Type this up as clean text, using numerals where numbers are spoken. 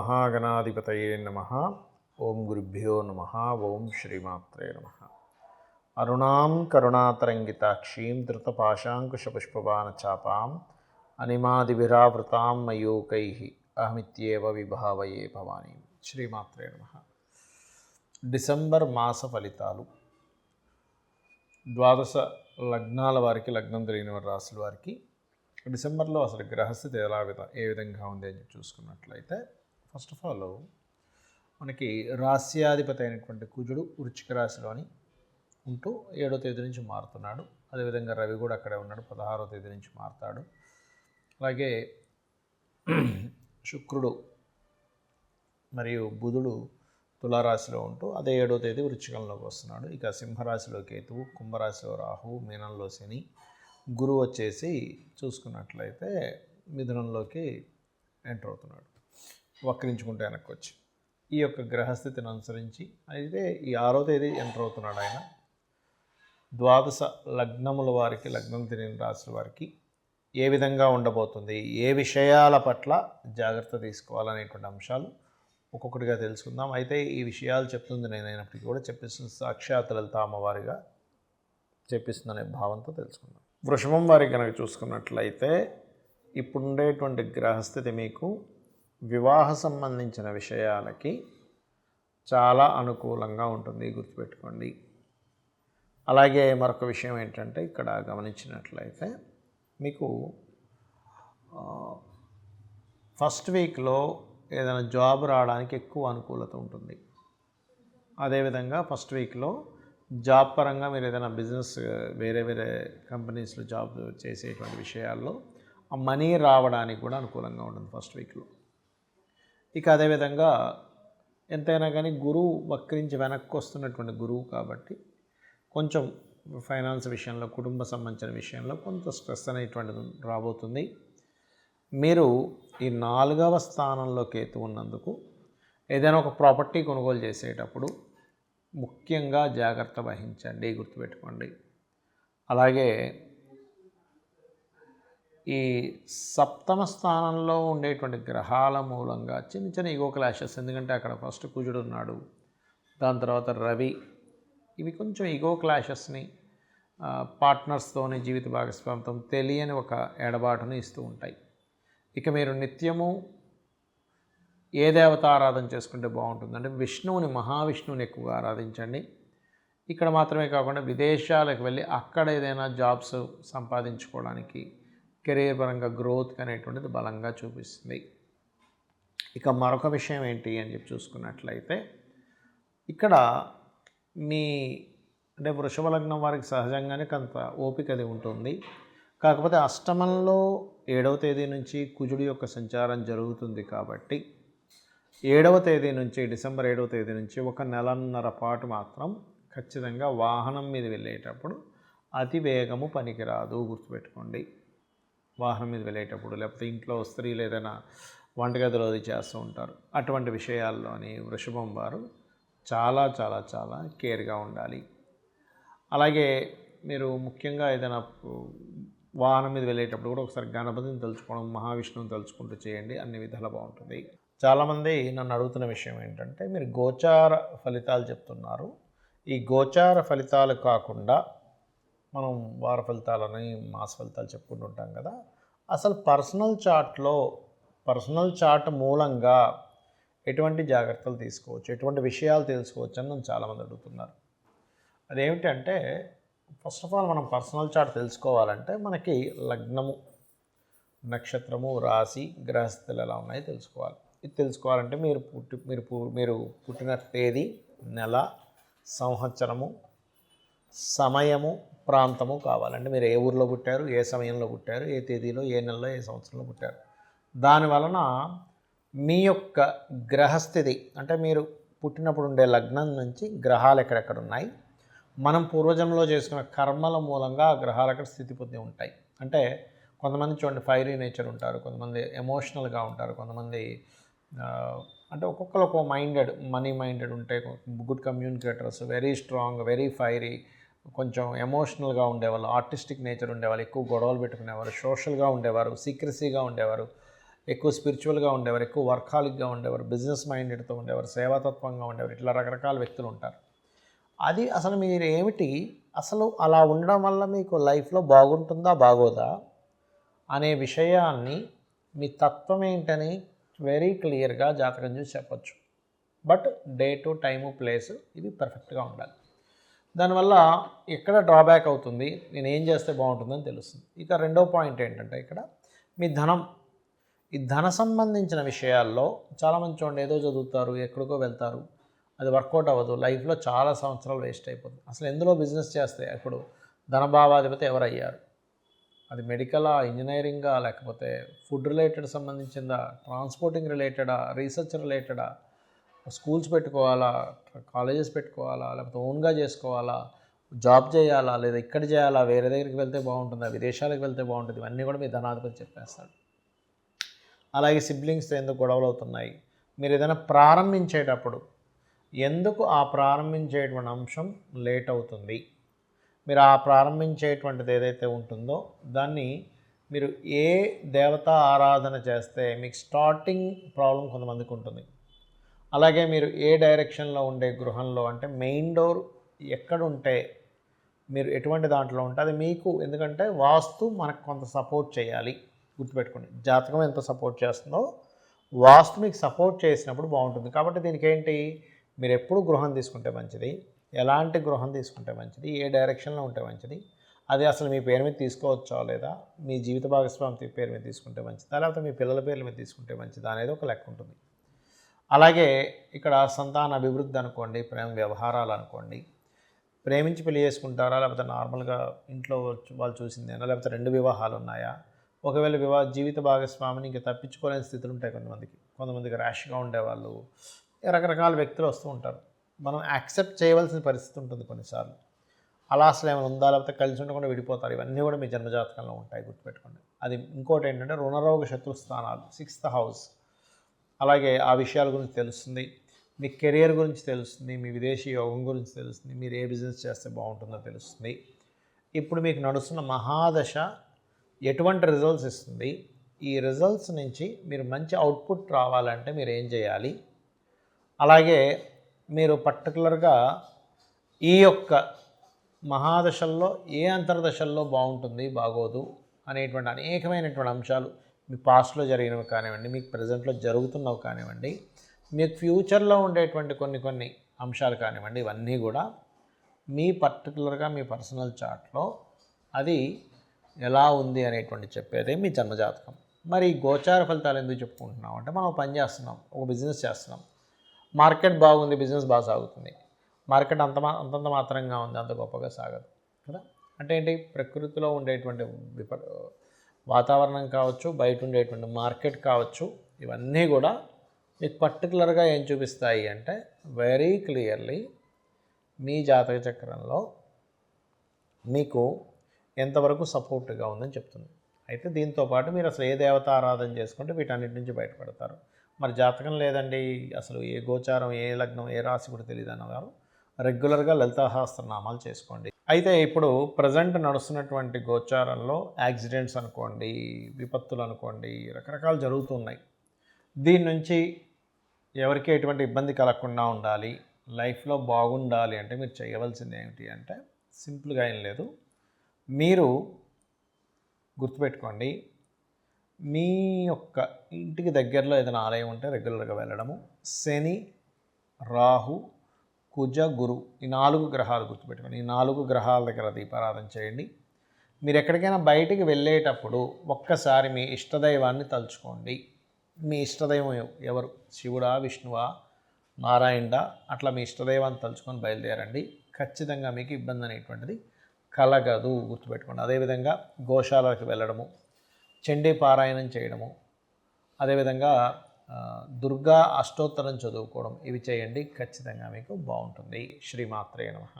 శ్రీమహాగణాధిపతయే నమః. ఓం గురుభ్యో నమః. ఓం శ్రీమాత్రే నమః. అరుణాం కరుణాతరంగితాక్షీం ధృతపాశాంకుశపుష్పబాణచాపాం అనిమాదిభిరావృతాం మయూకైః అహమిత్యేవ విభావయే భవానీ. శ్రీమాత్రే నమః. డిసెంబర్ మాస ఫలితాలు. ద్వాదశ లగ్నాల వారికి, లగ్నం తెలియని రాశుల వారికి డిసెంబర్లో అసలు గ్రహస్థితి ఏ విధంగా ఉంది అని చూసుకున్నట్లయితే, ఫస్ట్ ఆఫ్ ఆల్ మనకి రాస్యాధిపతి అయినటువంటి కుజుడు వృశ్చిక రాశిలోని ఉంటూ 7వ తేదీ నుంచి మారుతున్నాడు. అదేవిధంగా రవి కూడా అక్కడే ఉన్నాడు, 16వ తేదీ నుంచి మారుతాడు. అలాగే శుక్రుడు మరియు బుధుడు తులారాశిలో ఉంటూ అదే 7వ తేదీ వృశ్చికంలోకి వస్తున్నాడు. ఇక సింహరాశిలో కేతువు, కుంభరాశిలో రాహువు, మీనంలో శని, గురువు వచ్చేసి చూసుకున్నట్లయితే మిథునంలోకి ఎంటర్ అవుతున్నాడు, వక్రించుకుంటే వెనక్కి వచ్చి. ఈ యొక్క గ్రహస్థితిని అనుసరించి అయితే ఈ 6వ తేదీ ఎంటర్ అవుతున్నాడు ఆయన. ద్వాదశ లగ్నముల వారికి, లగ్నం తెలియని రాశుల వారికి ఏ విధంగా ఉండబోతుంది, ఏ విషయాల పట్ల జాగ్రత్త తీసుకోవాలనేటువంటి అంశాలు ఒక్కొక్కటిగా తెలుసుకుందాం. అయితే ఈ విషయాలు చెప్తుంది నేనైనప్పటికీ కూడా చెప్పిస్తుంది సాక్షాత్ లలిత అమ్మవారిగా చెప్పిస్తుందనే భావంతో తెలుసుకుందాం. వృషభం వారికి కనుక చూసుకున్నట్లయితే ఇప్పుడుండేటువంటి గ్రహస్థితి మీకు వివాహ సంబంధించిన విషయాలకి చాలా అనుకూలంగా ఉంటుంది, గుర్తుపెట్టుకోండి. అలాగే మరొక విషయం ఏంటంటే, ఇక్కడ గమనించినట్లయితే మీకు ఫస్ట్ వీక్లో ఏదైనా జాబ్ రావడానికి ఎక్కువ అనుకూలత ఉంటుంది. అదేవిధంగా ఫస్ట్ వీక్లో జాబ్ పరంగా మీరు ఏదైనా బిజినెస్ వేరే కంపెనీస్లో జాబ్ చేసేటువంటి విషయాల్లో ఆ మనీ రావడానికి కూడా అనుకూలంగా ఉంటుంది ఫస్ట్ వీక్లో. ఇక అదేవిధంగా ఎంతైనా కానీ గురువు వక్రించి వెనక్కి వస్తున్నటువంటి గురువు కాబట్టి కొంచెం ఫైనాన్స్ విషయంలో, కుటుంబ సంబంధించిన విషయంలో కొంత స్ట్రెస్ అనేటువంటిది రాబోతుంది. మీరు ఈ 4వ స్థానంలో కేతు ఉన్నందుకు ఏదైనా ఒక ప్రాపర్టీ కొనుగోలు చేసేటప్పుడు ముఖ్యంగా జాగ్రత్త వహించండి, గుర్తుపెట్టుకోండి. అలాగే ఈ 7వ స్థానంలో ఉండేటువంటి గ్రహాల మూలంగా చిన్న చిన్న ఈగో క్లాషెస్, ఎందుకంటే అక్కడ ఫస్ట్ కుజుడు ఉన్నాడు, దాని తర్వాత రవి, ఇవి కొంచెం ఈగో క్లాషెస్ని, పార్ట్నర్స్తోని, జీవిత భాగస్వామితో తెలియని ఒక ఎడబాటును ఇస్తూ ఉంటాయి. ఇక మీరు నిత్యము ఏ దేవత ఆరాధన చేసుకుంటే బాగుంటుందంటే విష్ణువుని, మహావిష్ణువుని ఎక్కువగా ఆరాధించండి. ఇక్కడ మాత్రమే కాకుండా విదేశాలకు వెళ్ళి అక్కడ ఏదైనా జాబ్స్ సంపాదించుకోవడానికి, కెరీర్ పరంగా గ్రోత్ అనేటువంటిది బలంగా చూపిస్తుంది. ఇక మరొక విషయం ఏంటి అని చెప్పి చూసుకున్నట్లయితే, ఇక్కడ అంటే వృషభ లగ్నం వారికి సహజంగానే కొంత ఓపిక అది ఉంటుంది. కాకపోతే అష్టమంలో 7వ తేదీ నుంచి కుజుడి యొక్క సంచారం జరుగుతుంది కాబట్టి 7వ తేదీ నుంచి, డిసెంబర్ 7వ తేదీ నుంచి ఒక నెలన్నర పాటు మాత్రం ఖచ్చితంగా వాహనం మీద వెళ్ళేటప్పుడు అతి వేగము పనికిరాదు, గుర్తుపెట్టుకోండి. వాహనం మీద వెళ్ళేటప్పుడు, లేకపోతే ఇంట్లో స్త్రీలు ఏదైనా వంటగదిలో అది చేస్తూ ఉంటారు, అటువంటి విషయాల్లోని వృషభం వారు చాలా చాలా చాలా కేర్గా ఉండాలి. అలాగే మీరు ముఖ్యంగా ఏదైనా వాహనం మీద వెళ్ళేటప్పుడు కూడా ఒకసారి గణపతిని తలుచుకోవడం, మహావిష్ణువుని తలుచుకుంటూ చేయండి, అన్ని విధాలు బాగుంటుంది. చాలామంది నన్ను అడుగుతున్న విషయం ఏంటంటే, మీరు గోచార ఫలితాలు చెప్తున్నారు, ఈ గోచార ఫలితాలు కాకుండా మనం వార ఫలితాలని, మాస ఫలితాలు చెప్పుకుంటుంటాం కదా, అసలు పర్సనల్ చార్ట్ మూలంగా ఎటువంటి జాగ్రత్తలు తీసుకోవచ్చు, ఎటువంటి విషయాలు తెలుసుకోవచ్చు అని నన్ను చాలామంది అడుగుతున్నారు. అదేమిటంటే, ఫస్ట్ ఆఫ్ ఆల్ మనం పర్సనల్ చార్ట్ తెలుసుకోవాలంటే మనకి లగ్నము, నక్షత్రము, రాశి, గ్రహస్థితులు ఎలా ఉన్నాయో తెలుసుకోవాలి. ఇది తెలుసుకోవాలంటే మీరు పుట్టిన తేదీ, నెల, సంవత్సరము, సమయము, ప్రాంతము కావాలంటే మీరు ఏ ఊరిలో పుట్టారు, ఏ సమయంలో పుట్టారు, ఏ తేదీలో, ఏ నెలలో, ఏ సంవత్సరంలో పుట్టారు. దానివలన మీ యొక్క గ్రహస్థితి అంటే మీరు పుట్టినప్పుడు ఉండే లగ్నం నుంచి గ్రహాలు ఎక్కడెక్కడ ఉన్నాయి, మనం పూర్వజంలో చేసుకున్న కర్మల మూలంగా ఆ గ్రహాలు అక్కడ స్థితి పొంది ఉంటాయి. అంటే కొంతమంది చూడండి ఫైరీ నేచర్ ఉంటారు, కొంతమంది ఎమోషనల్గా ఉంటారు, కొంతమంది అంటే ఒక్కొక్కరు ఒక్కో మనీ మైండెడ్ ఉంటే, good communicators, very strong, very fiery, కొంచెం ఎమోషనల్గా ఉండేవాళ్ళు, ఆర్టిస్టిక్ నేచర్ ఉండేవాళ్ళు, ఎక్కువ గొడవలు పెట్టుకునేవారు, సోషల్గా ఉండేవారు, సీక్రసీగా ఉండేవారు, ఎక్కువ స్పిరిచువల్గా ఉండేవారు, ఎక్కువ వర్కాలిక్గా ఉండేవారు, బిజినెస్ మైండెడ్తో ఉండేవారు, సేవాతత్వంగా ఉండేవారు, ఇట్లా రకరకాల వ్యక్తులు ఉంటారు. అది అసలు మీరు ఏమిటి, అసలు అలా ఉండడం వల్ల మీకు లైఫ్లో బాగుంటుందా బాగోదా అనే విషయాన్ని మీ తత్వం ఏంటని వెరీ క్లియర్గా జాతకం చూసి చెప్పచ్చు. బట్ డేటు, టైము, ప్లేసు ఇవి పర్ఫెక్ట్గా ఉండాలి. దానివల్ల ఎక్కడ డ్రాబ్యాక్ అవుతుంది, నేను ఏం చేస్తే బాగుంటుందని తెలుస్తుంది. ఇక రెండో పాయింట్ ఏంటంటే ఇక్కడ మీ ధనం, ఈ ధన సంబంధించిన విషయాల్లో చాలామంది చూడండి ఏదో చదువుతారు, ఎక్కడికో వెళ్తారు, అది వర్కౌట్ అవ్వదు, లైఫ్లో చాలా సంవత్సరాలు వేస్ట్ అయిపోతుంది. అసలు ఎందులో బిజినెస్ చేస్తే ఇప్పుడు ధనభావాధిపతి ఎవరయ్యారు, అది మెడికలా, ఇంజనీరింగా, లేకపోతే ఫుడ్ రిలేటెడ్ సంబంధించిందా, ట్రాన్స్పోర్టింగ్ రిలేటెడా, రీసెర్చ్ రిలేటెడా, స్కూల్స్ పెట్టుకోవాలా, కాలేజెస్ పెట్టుకోవాలా, లేకపోతే ఓన్గా చేసుకోవాలా, జాబ్ చేయాలా, లేదా ఇక్కడ చేయాలా, వేరే దగ్గరికి వెళ్తే బాగుంటుందా, విదేశాలకు వెళ్తే బాగుంటుంది, ఇవన్నీ కూడా మీ ధనాధిపతి చెప్పేస్తాడు. అలాగే సిబ్లింగ్స్తో ఎందుకు గొడవలు అవుతున్నాయి, మీరు ఏదైనా ప్రారంభించేటప్పుడు ఎందుకు ఆ ప్రారంభించేటువంటి అంశం లేట్ అవుతుంది, మీరు ఆ ప్రారంభించేటువంటిది ఏదైతే ఉంటుందో దాన్ని మీరు ఏ దేవతా ఆరాధన చేస్తే మీకు స్టార్టింగ్ ప్రాబ్లం కొంతమందికి ఉంటుంది. అలాగే మీరు ఏ డైరెక్షన్లో ఉండే గృహంలో, అంటే మెయిన్ డోర్ ఎక్కడుంటే, మీరు ఎటువంటి దాంట్లో ఉంటే అది మీకు, ఎందుకంటే వాస్తు మనకు కొంత సపోర్ట్ చేయాలి. గుర్తుపెట్టుకోండి, జాతకం ఎంత సపోర్ట్ చేస్తుందో వాస్తు మీకు సపోర్ట్ చేసినప్పుడు బాగుంటుంది. కాబట్టి దీనికి ఏంటి, మీరు ఎప్పుడు గృహం తీసుకుంటే మంచిది, ఎలాంటి గృహం తీసుకుంటే మంచిది, ఏ డైరెక్షన్లో ఉంటే మంచిది, అది అసలు మీ పేరు మీద తీసుకోవచ్చా లేదా, మీ జీవిత భాగస్వామి పేరు మీద తీసుకుంటే మంచిదా, లేకపోతే మీ పిల్లల పేర్ల మీద తీసుకుంటే మంచిదా అనేది ఒక లెక్క ఉంటుంది. అలాగే ఇక్కడ సంతాన అభివృద్ధి అనుకోండి, ప్రేమ వ్యవహారాలు అనుకోండి, ప్రేమించి పెళ్లి చేసుకుంటారా, లేకపోతే నార్మల్గా ఇంట్లో వాళ్ళు చూసిందేనా, లేకపోతే 2 వివాహాలు ఉన్నాయా, ఒకవేళ జీవిత భాగస్వామిని ఇంకా తప్పించుకోలేని స్థితులు ఉంటాయి కొంతమందికి ర్యాష్గా ఉండేవాళ్ళు, రకరకాల వ్యక్తులు వస్తూ ఉంటారు. మనం యాక్సెప్ట్ చేయవలసిన పరిస్థితి ఉంటుంది కొన్నిసార్లు. అలా అసలు ఏమైనా ఉందా, లేకపోతే కలిసి ఉండకుండా విడిపోతారు, ఇవన్నీ కూడా మీ జన్మజాతకంలో ఉంటాయి, గుర్తుపెట్టుకోండి. అది ఇంకోటి ఏంటంటే రుణరోగ శత్రుస్థానాలు, 6th హౌస్, అలాగే ఆ విషయాల గురించి తెలుస్తుంది, మీ కెరియర్ గురించి తెలుస్తుంది, మీ విదేశీ యోగం గురించి తెలుస్తుంది, మీరు ఏ బిజినెస్ చేస్తే బాగుంటుందో తెలుస్తుంది. ఇప్పుడు మీకు నడుస్తున్న మహాదశ ఎటువంటి రిజల్ట్స్ ఇస్తుంది, ఈ రిజల్ట్స్ నుంచి మీరు మంచి అవుట్పుట్ రావాలంటే మీరు ఏం చేయాలి, అలాగే మీరు పర్టికులర్గా ఈ యొక్క మహాదశల్లో ఏ అంతర్దశల్లో బాగుంటుంది బాగోదు అనేటువంటి అనేకమైనటువంటి అంశాలు, మీ పాస్ట్లో జరిగినవి కానివ్వండి, మీకు ప్రజెంట్లో జరుగుతున్నవి కానివ్వండి, మీకు ఫ్యూచర్లో ఉండేటువంటి కొన్ని అంశాలు కానివ్వండి, ఇవన్నీ కూడా మీ పర్టికులర్గా మీ పర్సనల్ చార్ట్లో అది ఎలా ఉంది అనేటువంటి చెప్పేదే మీ జన్మజాతకం. మరి గోచార ఫలితాలు ఎందుకు చెప్పుకుంటున్నాం అంటే, మనం పని చేస్తున్నాం, ఒక బిజినెస్ చేస్తున్నాం, మార్కెట్ బాగుంది, బిజినెస్ బాగా సాగుతుంది, మార్కెట్ అంతంత మాత్రంగా ఉంది, అంత గొప్పగా సాగదు కదా. అంటే ఏంటి, ప్రకృతిలో ఉండేటువంటి వాతావరణం కావచ్చు, బయట ఉండేటువంటి మార్కెట్ కావచ్చు, ఇవన్నీ కూడా మీకు పర్టికులర్గా ఏం చూపిస్తాయి అంటే, వెరీ క్లియర్లీ మీ జాతక చక్రంలో మీకు ఎంతవరకు సపోర్ట్గా ఉందని చెప్తుంది. అయితే దీంతోపాటు మీరు అసలు ఏ దేవత ఆరాధన చేసుకుంటే వీటన్నిటి నుంచి బయటపడతారు. మరి జాతకం లేదండి, అసలు ఏ గోచారం, ఏ లగ్నం, ఏ రాశి కూడా తెలియదు అన్నవారు రెగ్యులర్గా లలితాసహస్రనామాలు చేసుకోండి. అయితే ఇప్పుడు ప్రజెంట్ నడుస్తున్నటువంటి గోచారంలో యాక్సిడెంట్స్ అనుకోండి, విపత్తులు అనుకోండి, రకరకాలు జరుగుతున్నాయి. దీని నుంచి ఎవరికి ఎటువంటి ఇబ్బంది కలగకుండా ఉండాలి, లైఫ్లో బాగుండాలి అంటే మీరు చేయవలసింది ఏమిటి అంటే, సింపుల్గా ఏం లేదు, మీరు గుర్తుపెట్టుకోండి, మీ యొక్క ఇంటికి దగ్గరలో ఏదైనా ఆలయం ఉంటే రెగ్యులర్గా వెళ్ళడము, శని, రాహు, కుజ, గురు, ఈ 4 గ్రహాలు గుర్తుపెట్టుకోండి, ఈ 4 గ్రహాల దగ్గర దీపారాధన చేయండి. మీరు ఎక్కడికైనా బయటికి వెళ్ళేటప్పుడు ఒక్కసారి మీ ఇష్టదైవాన్ని తలుచుకోండి. మీ ఇష్టదైవం ఎవరు, శివుడా, విష్ణువా, నారాయణుడా, అట్లా మీ ఇష్టదైవాన్ని తలుచుకొని బయలుదేరండి. ఖచ్చితంగా మీకు ఇబ్బంది అనేటువంటిది కలగదు, గుర్తుపెట్టుకోండి. అదేవిధంగా గోశాలకు వెళ్ళడము, చండీ పారాయణం చేయడము, అదేవిధంగా దుర్గా అష్టోత్తరం చదువుకోవడం, ఇవి చేయండి, ఖచ్చితంగా మీకు బాగుంటుంది. శ్రీమాత్రే నమః.